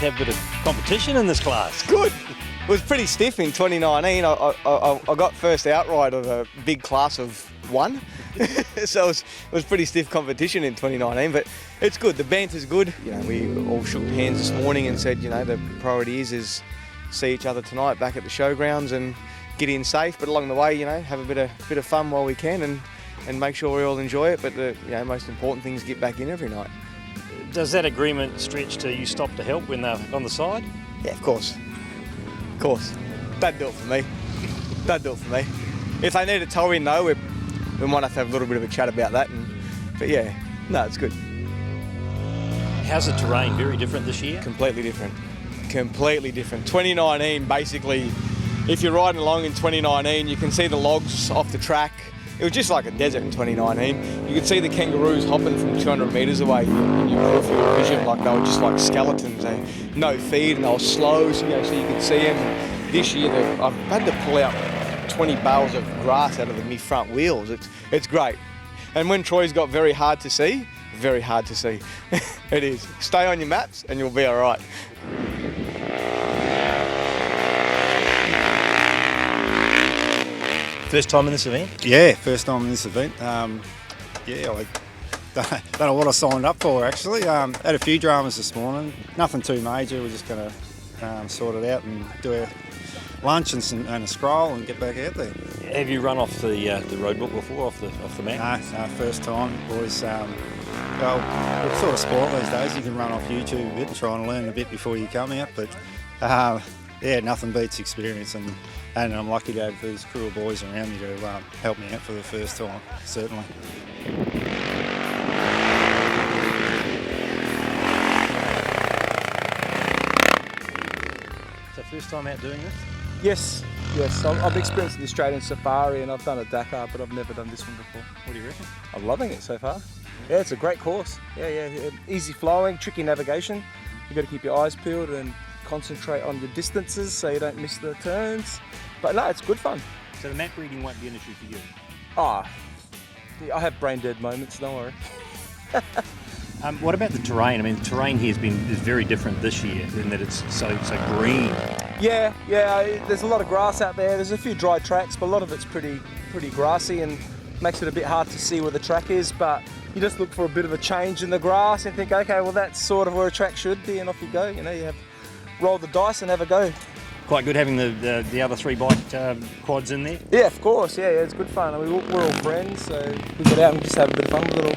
have a bit of competition in this class. Good. It was pretty stiff in 2019. I got first outright of a big class of 1. So it was pretty stiff competition in 2019, but it's good. The banter's good. You know, we all shook hands this morning and said, you know, the priority is see each other tonight back at the showgrounds and get in safe, but along the way, you know, have a bit of fun while we can and make sure we all enjoy it. But the most important thing is get back in every night. Does that agreement stretch to you stop to help when they're on the side? Yeah, of course. Of course. That'd do it for me. That'd do it for me. If they need a tow in though, we might have to have a little bit of a chat about that. But yeah, no, it's good. How's the terrain? Very different this year? Completely different. Completely different. 2019, basically, if you're riding along in 2019, you can see the logs off the track. It was just like a desert in 2019. You could see the kangaroos hopping from 200 metres away in your peripheral vision, like they were just like skeletons. No feed and they were slow, so you could see them. And this year, I've had to pull out 20 bales of grass out of my front wheels. It's great. And when Troy's got very hard to see, it is. Stay on your maps and you'll be all right. First time in this event? Yeah, first time in this event. I don't know what I signed up for actually. Had a few dramas this morning, nothing too major. We're just going to sort it out and do our lunch and a scroll and get back out there. Have you run off the road book before, off the map? No, first time, boys. Well, it's sort of sport these days. You can run off YouTube a bit and try and learn a bit before you come out, but yeah, nothing beats experience, and I'm lucky to have these crew of boys around me to help me out for the first time, certainly. So first time out doing this? Yes. I've experienced the Australian Safari and I've done a Dakar, but I've never done this one before. What do you reckon? I'm loving it so far. Yeah, it's a great course. Yeah. Easy flowing, tricky navigation. You've got to keep your eyes peeled and concentrate on your distances so you don't miss the turns. But no, it's good fun. So the map reading won't be an issue for you? I have brain dead moments, don't worry. What about the terrain? I mean, the terrain here is very different this year in that it's so green. Yeah, there's a lot of grass out there. There's a few dry tracks, but a lot of it's pretty grassy and makes it a bit hard to see where the track is, but you just look for a bit of a change in the grass and think, okay, well that's sort of where a track should be, and off you go. You know, you have roll the dice and have a go. Quite good having the other 3 bike quads in there? Yeah, of course, yeah, it's good fun. I mean, we're all friends, so we get out and just have a bit of fun with it all.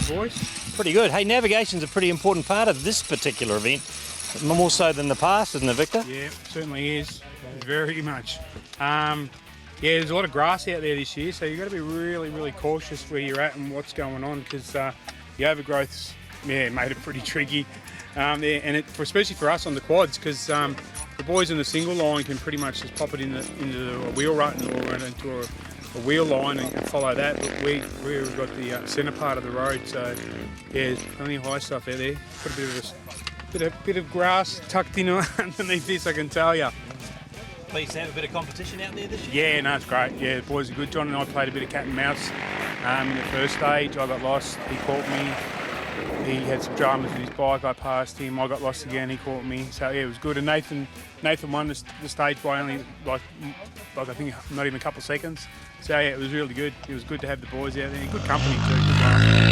Boys. Pretty good. Hey, navigation's a pretty important part of this particular event, more so than the past, isn't it, Victor? Yeah, certainly is. Very much. Yeah, there's a lot of grass out there this year, so you've got to be really, really cautious where you're at and what's going on, because the overgrowth's made it pretty tricky. And especially for us on the quads, because the boys in the single line can pretty much just pop it into a wheel rut or into a wheel line and follow that, but we've got the centre part of the road, so yeah, there's plenty of high stuff out there. Put a bit of grass tucked in underneath this, I can tell you. Pleased to have a bit of competition out there this year? Yeah, no, it's great. Yeah, the boys are good. John and I played a bit of cat and mouse in the first stage. I got lost, he caught me. He had some dramas with his bike, I passed him, I got lost again, he caught me. So yeah, it was good. And Nathan won the stage by only like I think not even a couple of seconds. So yeah, it was really good. It was good to have the boys out there. Good company too.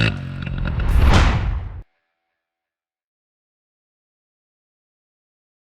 Good